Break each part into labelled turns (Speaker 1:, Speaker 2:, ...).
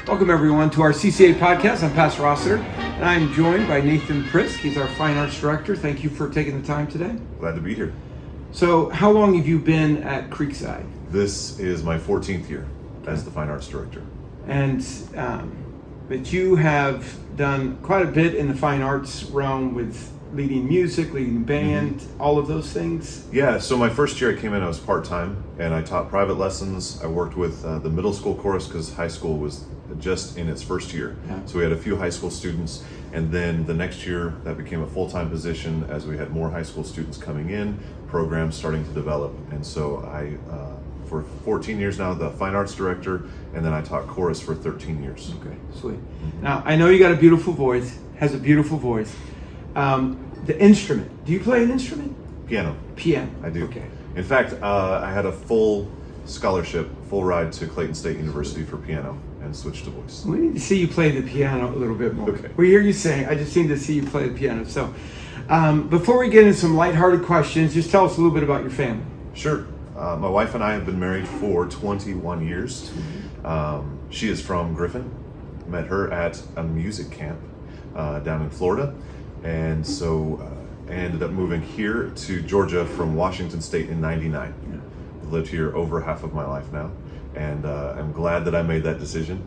Speaker 1: Welcome everyone to our CCA podcast. I'm Pastor Rossiter, and I'm joined by Nathan Prisk. He's our Fine Arts Director. Thank you for taking the time today.
Speaker 2: Glad to be here.
Speaker 1: So, how long have you been at Creekside?
Speaker 2: This is my 14th year as the Fine Arts Director.
Speaker 1: And but you have done quite a bit in the fine arts realm with leading music, leading band, all of those things.
Speaker 2: Yeah, so my first year I came in, I was part-time, and I taught private lessons. I worked with the middle school chorus because high school was just in its first year.
Speaker 1: Yeah.
Speaker 2: So we had a few high school students, and then the next year that became a full-time position as we had more high school students coming in, programs starting to develop. And so I, for 14 years now, the Fine Arts Director, and then I taught chorus for 13 years.
Speaker 1: Okay, sweet. Now, I know you got a beautiful voice, has a beautiful voice. The instrument, do you play an instrument?
Speaker 2: Piano.
Speaker 1: Piano.
Speaker 2: I do.
Speaker 1: Okay.
Speaker 2: In fact, I had a full scholarship, full ride to Clayton State University for piano and switched to voice.
Speaker 1: We need to see you play the piano a little bit more.
Speaker 2: Okay.
Speaker 1: We hear you sing. I just need to see you play the piano. So, before we get into some lighthearted questions, just tell us a little bit about your family.
Speaker 2: Sure. My wife and I have been married for 21 years. She is from Griffin. Met her at a music camp down in Florida. And so I ended up moving here to Georgia from Washington State in '99. Yeah. I've lived here over half of my life now, and I'm glad that I made that decision.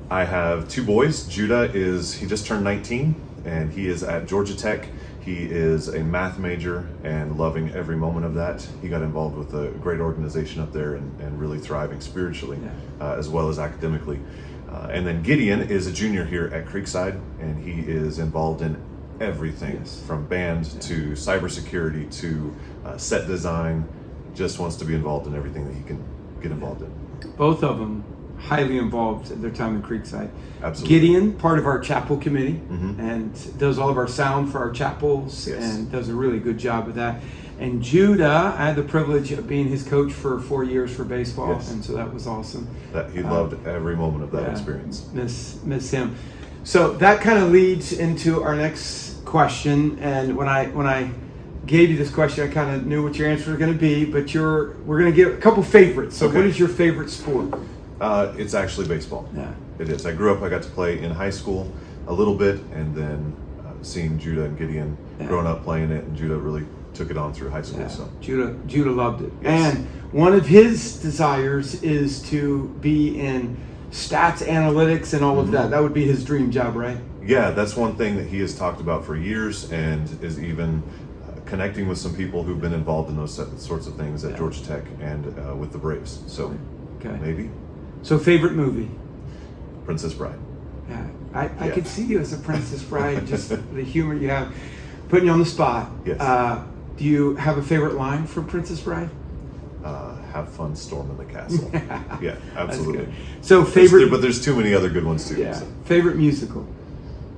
Speaker 2: I have two boys. Judah he just turned 19, and he is at Georgia Tech. He is a math major and loving every moment of that. He got involved with a great organization up there and really thriving spiritually, as well as academically. And then Gideon is a junior here at Creekside, and he is involved in everything from band to cybersecurity to set design. Just wants to be involved in everything that he can get involved in.
Speaker 1: Both of them highly involved at their time in Creekside.
Speaker 2: Absolutely.
Speaker 1: Gideon, part of our chapel committee, and does all of our sound for our chapels, and does a really good job with that. And Judah, I had the privilege of being his coach for 4 years for baseball, and so that was awesome.
Speaker 2: That he loved every moment of that experience.
Speaker 1: Miss him. So that kind of leads into our next question. And when I gave you this question, I kind of knew what your answer was going to be. But we're going to get a couple favorites. So what is your favorite sport?
Speaker 2: It's actually baseball.
Speaker 1: Yeah,
Speaker 2: it is. I grew up. I got to play in high school a little bit, and then seeing Judah and Gideon growing up playing it, and Judah really took it on through high school. So
Speaker 1: Judah loved it.
Speaker 2: Yes.
Speaker 1: And one of his desires is to be in stats analytics and all of that. That would be his dream job, right?
Speaker 2: Yeah, that's one thing that he has talked about for years, and is even connecting with some people who've been involved in those sorts of things at Georgia Tech and with the Braves. So maybe.
Speaker 1: So favorite movie?
Speaker 2: Princess Bride.
Speaker 1: Yeah, I could see you as a Princess Bride, just the humor you have. Putting you on the spot.
Speaker 2: Yes.
Speaker 1: Do you have a favorite line from Princess Bride?
Speaker 2: Have fun storming the castle. Yeah, absolutely.
Speaker 1: So favorite,
Speaker 2: but there's too many other good ones too.
Speaker 1: Yeah.
Speaker 2: So.
Speaker 1: Favorite musical?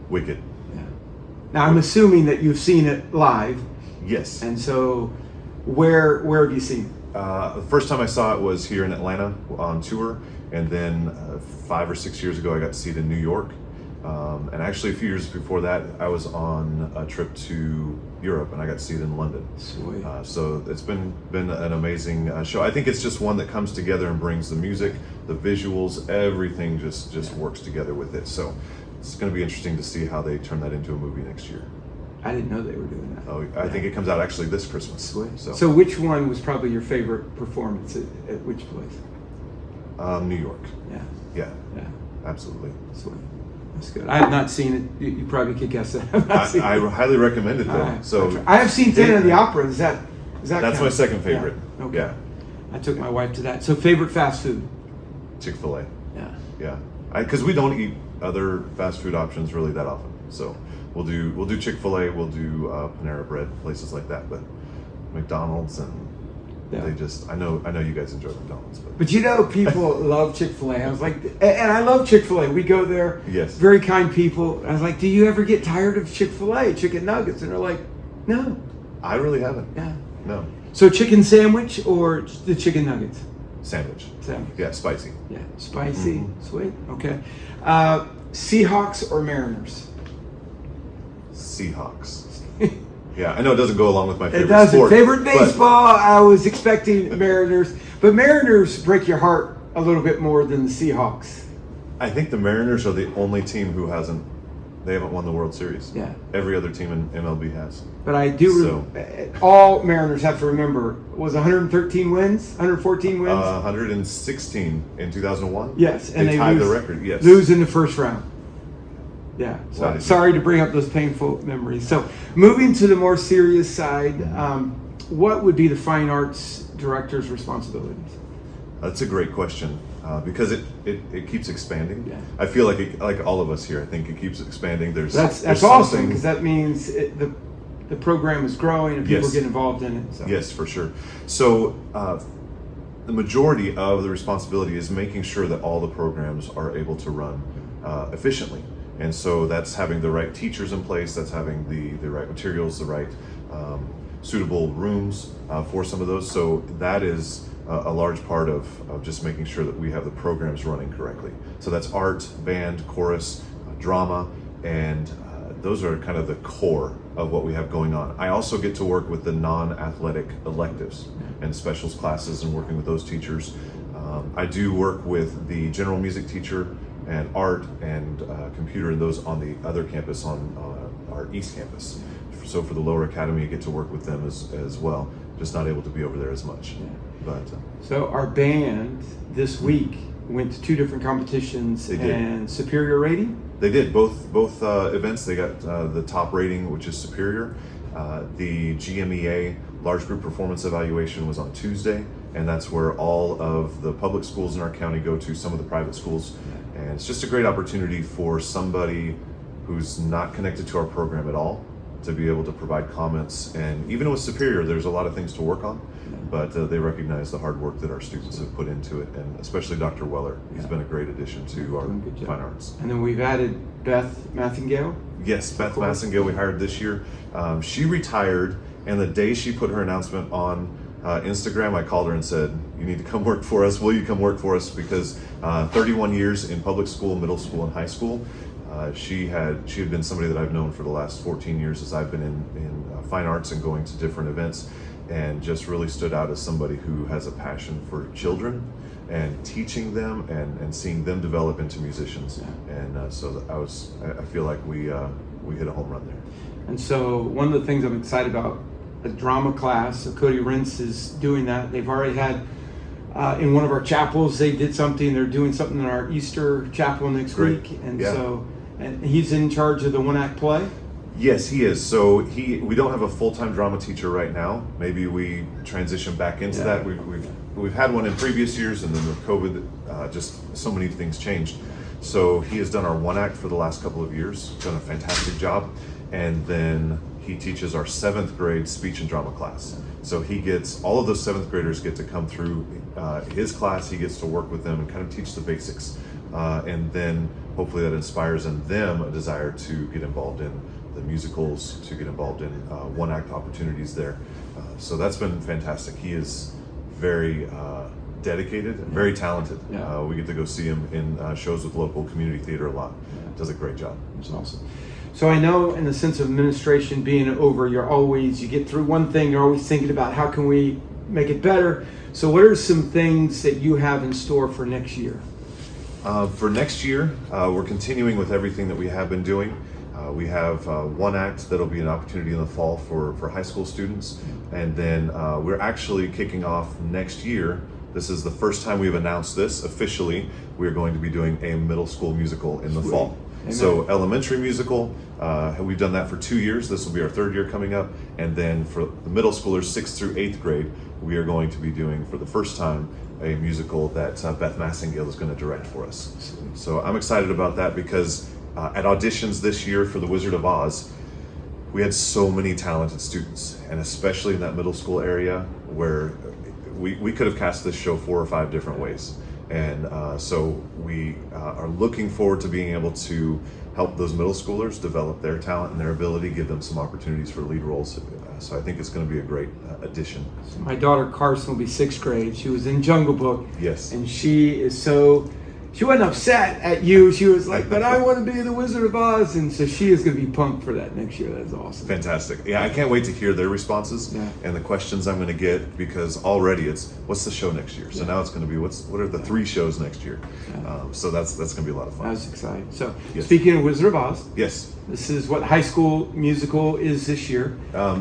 Speaker 2: Wicked.
Speaker 1: Yeah. Now I'm assuming that you've seen it live.
Speaker 2: Yes.
Speaker 1: And so, where have you seen it?
Speaker 2: The first time I saw it was here in Atlanta on tour, and then 5 or 6 years ago I got to see it in New York. And actually, a few years before that, I was on a trip to Europe, and I got to see it in London.
Speaker 1: Sweet. So
Speaker 2: it's been an amazing show. I think it's just one that comes together and brings the music, the visuals, everything just works together with it. So it's going to be interesting to see how they turn that into a movie next year.
Speaker 1: I didn't know they were doing that.
Speaker 2: Oh, I think it comes out actually this Christmas.
Speaker 1: Sweet. So which one was probably your favorite performance at which place?
Speaker 2: New York. Yeah. Absolutely.
Speaker 1: Sweet. That's good. I have not seen it. You probably could guess it.
Speaker 2: I highly recommend it though.
Speaker 1: Right.
Speaker 2: So
Speaker 1: I have seen Phantom of the Opera. Is that
Speaker 2: that's my second favorite.
Speaker 1: Yeah. Okay.
Speaker 2: Yeah.
Speaker 1: I took my wife to that. So favorite fast food?
Speaker 2: Chick-fil-A.
Speaker 1: Yeah.
Speaker 2: Because we don't eat other fast food options really that often. So we'll do Chick-fil-A, we'll do Panera Bread, places like that. But McDonald's and they just I know you guys enjoy McDonald's,
Speaker 1: but you know people love Chick-fil-A. I was like, and I love Chick-fil-A. We go there.
Speaker 2: Yes.
Speaker 1: Very kind people. I was like, do you ever get tired of Chick-fil-A chicken nuggets? And they're like, no.
Speaker 2: I really haven't.
Speaker 1: Yeah.
Speaker 2: No.
Speaker 1: So chicken sandwich or the chicken nuggets?
Speaker 2: Sandwich.
Speaker 1: Sandwich.
Speaker 2: Yeah, spicy.
Speaker 1: Yeah, spicy. Sweet. Okay. Seahawks or Mariners?
Speaker 2: Seahawks. Yeah, I know it doesn't go along with my favorite
Speaker 1: It doesn't.
Speaker 2: sport.
Speaker 1: Favorite baseball, I was expecting Mariners. But Mariners break your heart a little bit more than the Seahawks.
Speaker 2: I think the Mariners are the only team who they haven't won the World Series.
Speaker 1: Yeah.
Speaker 2: Every other team in MLB has.
Speaker 1: But I do, all Mariners have to remember, was 113 wins, 114 wins?
Speaker 2: 116 in 2001.
Speaker 1: Yes. And
Speaker 2: they tied the record, yes.
Speaker 1: Lose in the first round. Yeah. So sorry to bring up those painful memories. So moving to the more serious side, what would be the fine arts director's responsibilities?
Speaker 2: That's a great question because it keeps expanding.
Speaker 1: Yeah.
Speaker 2: I feel like all of us here, I think it keeps expanding.
Speaker 1: That's awesome because that means the program is growing and people get involved in it. So.
Speaker 2: Yes, for sure. So the majority of the responsibility is making sure that all the programs are able to run efficiently. And so that's having the right teachers in place, that's having the right materials, the right suitable rooms for some of those. So that is a large part of just making sure that we have the programs running correctly. So that's art, band, chorus, drama, and those are kind of the core of what we have going on. I also get to work with the non-athletic electives and specials classes and working with those teachers. I do work with the general music teacher and art and computer and those on the other campus, on our East campus. So for the lower academy, I get to work with them as well. Just not able to be over there as much.
Speaker 1: Yeah.
Speaker 2: But
Speaker 1: so our band this week went to 2 different competitions and superior rating.
Speaker 2: They did both events. They got the top rating, which is superior. The GMEA large group performance evaluation was on Tuesday, and that's where all of the public schools in our county go to, some of the private schools. And it's just a great opportunity for somebody who's not connected to our program at all to be able to provide comments. And even with Superior, there's a lot of things to work on, but they recognize the hard work that our students have put into it, and especially Dr. Weller. He's been a great addition to our fine arts.
Speaker 1: And then we've added Beth Mathingale.
Speaker 2: Yes, Beth Mathingale we hired this year. She retired, and the day she put her announcement on Instagram, I called her and said, "You need to come work for us. Will you come work for us?" Because 31 years in public school, middle school, and high school. She had been somebody that I've known for the last 14 years as I've been in fine arts and going to different events, and just really stood out as somebody who has a passion for children and teaching them and seeing them develop into musicians. And so I feel like we hit a home run there.
Speaker 1: And so one of the things I'm excited about, a drama class. So Cody Rentz is doing that. They've already had in one of our chapels, they did something. They're doing something in our Easter chapel next week, and and he's in charge of the one-act play.
Speaker 2: Yes, he is. So we don't have a full-time drama teacher right now. Maybe we transition back into that. We've had one in previous years, and then with COVID, just so many things changed. So he has done our one-act for the last couple of years. Done a fantastic job, and then he teaches our 7th grade speech and drama class. So he gets, all of those 7th graders get to come through his class. He gets to work with them and kind of teach the basics. And then hopefully that inspires in them a desire to get involved in the musicals, to get involved in one-act opportunities there. So that's been fantastic. He is very dedicated and very talented. We get to go see him in shows with local community theater a lot. Does a great job.
Speaker 1: That's awesome. So I know in the sense of administration being over, you get through one thing, you're always thinking about how can we make it better. So what are some things that you have in store for next year?
Speaker 2: For next year, we're continuing with everything that we have been doing. We have one act that'll be an opportunity in the fall for high school students. And then we're actually kicking off next year. This is the first time we've announced this officially. We're going to be doing a middle school musical in the fall. Amen. So elementary musical, we've done that for 2 years. This will be our 3rd year coming up. And then for the middle schoolers, 6th through 8th grade, we are going to be doing for the first time a musical that Beth Massingale is going to direct for us. So I'm excited about that because at auditions this year for The Wizard of Oz, we had so many talented students, and especially in that middle school area where we could have cast this show 4 or 5 different ways. And so we are looking forward to being able to help those middle schoolers develop their talent and their ability, give them some opportunities for lead roles. So I think it's going to be a great addition.
Speaker 1: So my daughter Carson will be 6th grade. She was in Jungle Book.
Speaker 2: Yes.
Speaker 1: And she she wasn't upset at you. She was like, but I want to be the Wizard of Oz. And so she is going to be pumped for that next year. That's awesome.
Speaker 2: Fantastic. Yeah, I can't wait to hear their responses
Speaker 1: Yeah.
Speaker 2: and the questions I'm going to get, because already it's, what's the show next year? So
Speaker 1: Yeah.
Speaker 2: now it's going to be, what are the 3 shows next year?
Speaker 1: Yeah.
Speaker 2: So that's going to be a lot of fun.
Speaker 1: I was excited. So
Speaker 2: Yes.
Speaker 1: speaking of Wizard of Oz,
Speaker 2: Yes.
Speaker 1: this is what high school musical is this year.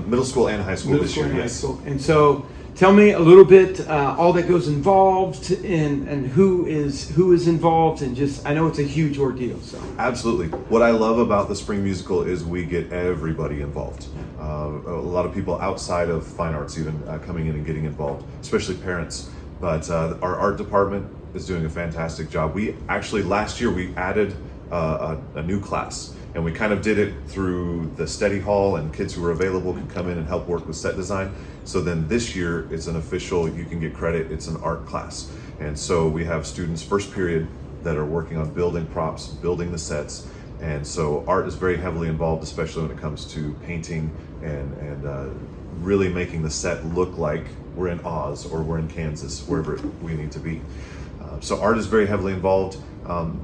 Speaker 2: Middle school and high school
Speaker 1: Middle
Speaker 2: this
Speaker 1: school
Speaker 2: year,
Speaker 1: and high
Speaker 2: yes.
Speaker 1: school. And so tell me a little bit all that goes involved and who is involved, and just, I know it's a huge ordeal. So
Speaker 2: Absolutely. What I love about the spring musical is we get everybody involved. A lot of people outside of fine arts even coming in and getting involved, especially parents. But our art department is doing a fantastic job. We actually, last year, we added a new class. And we kind of did it through the study hall, and kids who were available could come in and help work with set design. So then this year, it's an official, you can get credit, it's an art class. And so we have students first period that are working on building props, building the sets. And so art is very heavily involved, especially when it comes to painting and really making the set look like we're in Oz or we're in Kansas, wherever we need to be. So art is very heavily involved.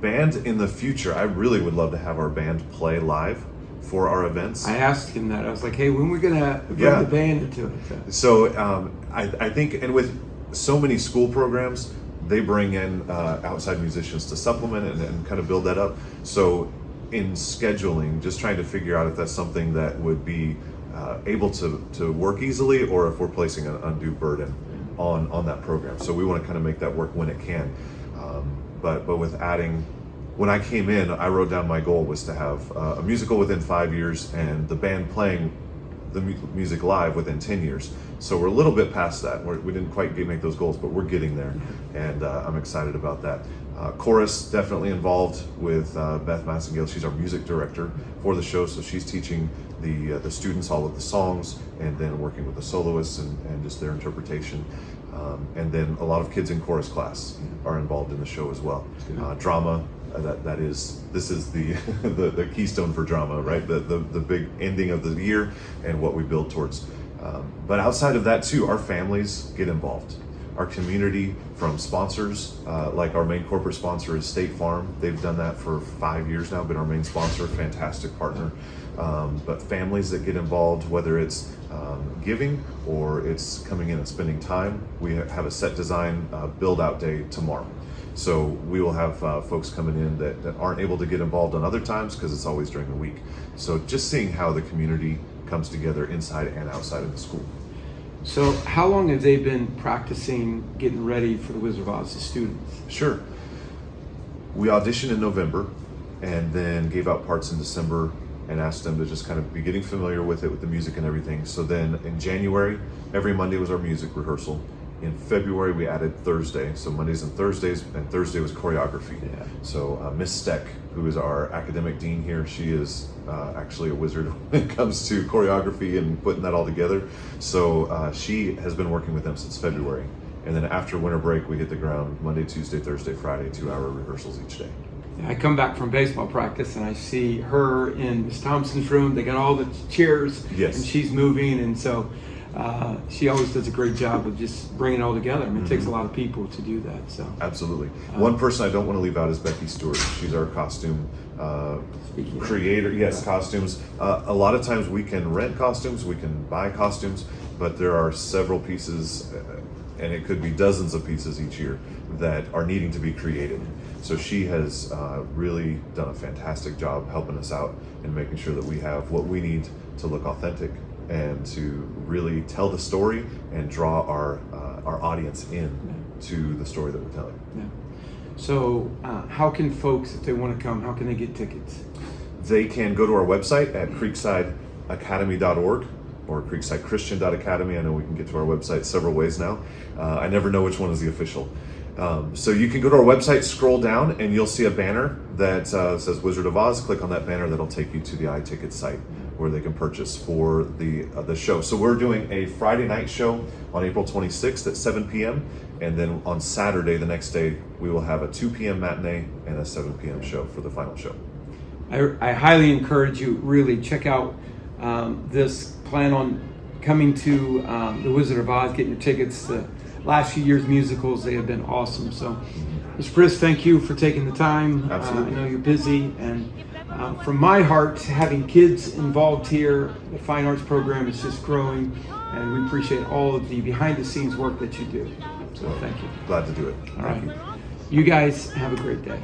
Speaker 2: Band in the future, I really would love to have our band play live for our events.
Speaker 1: I asked him that. I was like, hey, when are we going to bring
Speaker 2: Yeah.
Speaker 1: the band into it?
Speaker 2: So I think, and with so many school programs, they bring in outside musicians to supplement and kind of build that up. So in scheduling, just trying to figure out if that's something that would be able to work easily, or if we're placing an undue burden on that program. So we want to kind of make that work when it can. But with adding, when I came in, I wrote down my goal was to have a musical within 5 years and the band playing the music live within 10 years. So we're a little bit past that. We didn't quite make those goals, but we're getting there, and I'm excited about that. Chorus definitely involved with Beth Massengale. She's our music director for the show, so she's teaching the students all of the songs, and then working with the soloists and just their interpretation. And then a lot of kids in chorus class are involved in the show as well. Drama, this is the the keystone for drama, right? The big ending of the year and what we build towards. But outside of that too, our families get involved. Our community, from sponsors, like our main corporate sponsor is State Farm. They've done that for 5 years now, been our main sponsor, fantastic partner. But families that get involved, whether it's giving or it's coming in and spending time. We have a set design build out day tomorrow. So we will have folks coming in that aren't able to get involved on other times because it's always during the week. So just seeing how the community comes together inside and outside of the school.
Speaker 1: So how long have they been practicing getting ready for the Wizard of Oz, the students?
Speaker 2: Sure. We auditioned in November and then gave out parts in December and asked them to just kind of be getting familiar with it, with the music and everything. So then in January, every Monday was our music rehearsal. In February, we added Thursday. So Mondays and Thursday was choreography.
Speaker 1: Yeah.
Speaker 2: So Miss Steck, who is our academic dean here, she is actually a wizard when it comes to choreography and putting that all together. So she has been working with them since February. And then after winter break, we hit the ground Monday, Tuesday, Thursday, Friday, 2-hour rehearsals each day.
Speaker 1: I come back from baseball practice and I see her in Miss Thompson's room. They got all the chairs,
Speaker 2: Yes.
Speaker 1: and she's moving, and so she always does a great job of just bringing it all together. I mean, it takes a lot of people to do that. So
Speaker 2: Absolutely. One person I don't want to leave out is Becky Stewart. She's our costume
Speaker 1: Speaking of-
Speaker 2: creator. Yes, costumes. A lot of times we can rent costumes, we can buy costumes, but there are several pieces, and it could be dozens of pieces each year that are needing to be created. So she has really done a fantastic job helping us out and making sure that we have what we need to look authentic and to really tell the story and draw our audience in to the story that we're telling.
Speaker 1: Yeah. So how can folks, if they want to come, how can they get tickets?
Speaker 2: They can go to our website at creeksideacademy.org or creeksidechristian.academy. I know we can get to our website several ways now. I never know which one is the official. So you can go to our website, scroll down, and you'll see a banner that says Wizard of Oz. Click on that banner, that'll take you to the iTicket site where they can purchase for the show. So we're doing a Friday night show on April 26th at 7 p.m. And then on Saturday, the next day, we will have a 2 p.m. matinee and a 7 p.m. show for the final show.
Speaker 1: I highly encourage you, really check out this. Plan on coming to the Wizard of Oz, getting your tickets. The last few years' musicals, they have been awesome. So Mr. Prisk, thank you for taking the time.
Speaker 2: Absolutely.
Speaker 1: I know you're busy, and from my heart, having kids involved here, the Fine Arts program is just growing, and we appreciate all of the behind-the-scenes work that you do. So thank you.
Speaker 2: Glad to do it.
Speaker 1: All right. You guys have a great day.